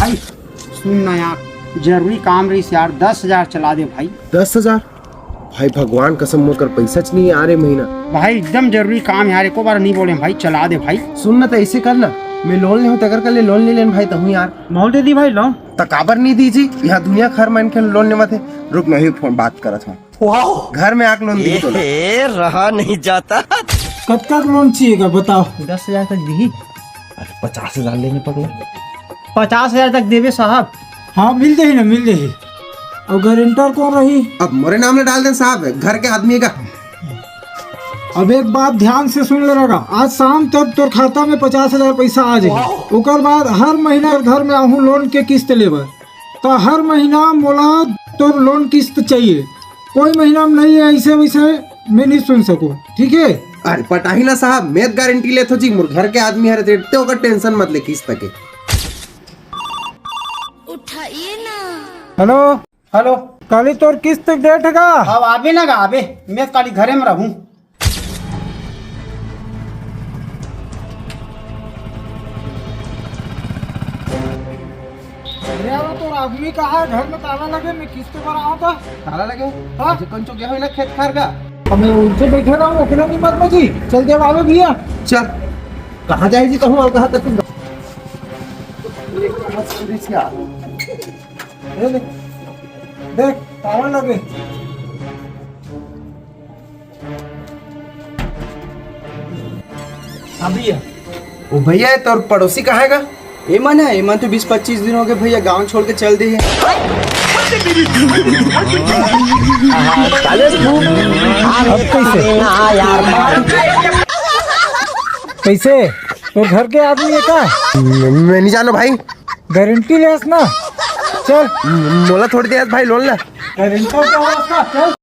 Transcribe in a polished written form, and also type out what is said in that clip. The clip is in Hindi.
भाई सुन ना यार, जरूरी काम रही यार, 10,000 चला दे भाई। 10,000? भाई भगवान कसम मोर कर पैसा च नहीं आ रहे महीना। भाई एकदम जरूरी काम यार, एको बार नहीं बोले भाई, चला दे भाई। सुन ना तो ऐसे कर ना, मैं लोन ले हूँ तगर कर ले लोन ले लेन भाई तहु यार। मोल दे दी भाई लोन। तकाबर नहीं दीजी, यहाँ दुनिया खर मान के लोन लेवा थे। रुक मैं ही फोन बात करत हूँ। घर में आके लोन दी तो रहा नहीं जाता। कब तक लोन चाहिएगा बताओ? 10,000 तक दी। 50,000 लेने पड़े। 50,000 तक देवे साहब। हाँ मिल जाही ना, मिल जाही। और गारंटर कौन रही? अब मोरे नाम में डाल दे साहब, घर के आदमी का। अब एक बात ध्यान से सुन ले रहा, आज शाम तक तोर खाता में 50,000 पैसा आ जाए। उकर बाद हर महीना घर में आहू लोन के किस्त लेबर, तो हर महीना मोला तोर लोन किस्त चाहिए। कोई महीना में नहीं है, ऐसे वैसे मैं नहीं सुन सकूं, ठीक है? अरे पटाही ना साहब, मैं गारंटी लेते जी, मोर घर के आदमी है रेटते होगा, टेंशन मत ले किस्त के। उठाइए ना। Hello hello. कल तोर किस्त डेट है का? अब आबे ना आबे, मैं कल घरे में रहूं। तो आदमी कहा घर में ताला लगे, मैं किस्त पर आऊँ था। ताला लगे? हाँ? कौन चो गया हो ना खेत खार का? अब मैं उनसे बैठे रहा हूँ, अकेला नहीं मत बची। चल जब आवे भैया। चल कहाँ जाएगी कहूँ और कहाँ तक देख देख ताला लगे। अभी ओ भैया तोर पड़ोसी कहाँ है? एमन है, एमन तो 20-25 दिन हो गए भैया, गांव छोड़ के चल दी है। अब कैसे तो घर के आदमी है का? मैं नहीं जानो भाई। गारंटी लेस ना। चल मोला थोड़ी देर भाई लोन ला। गारंटी क्या होगा उसका? चल।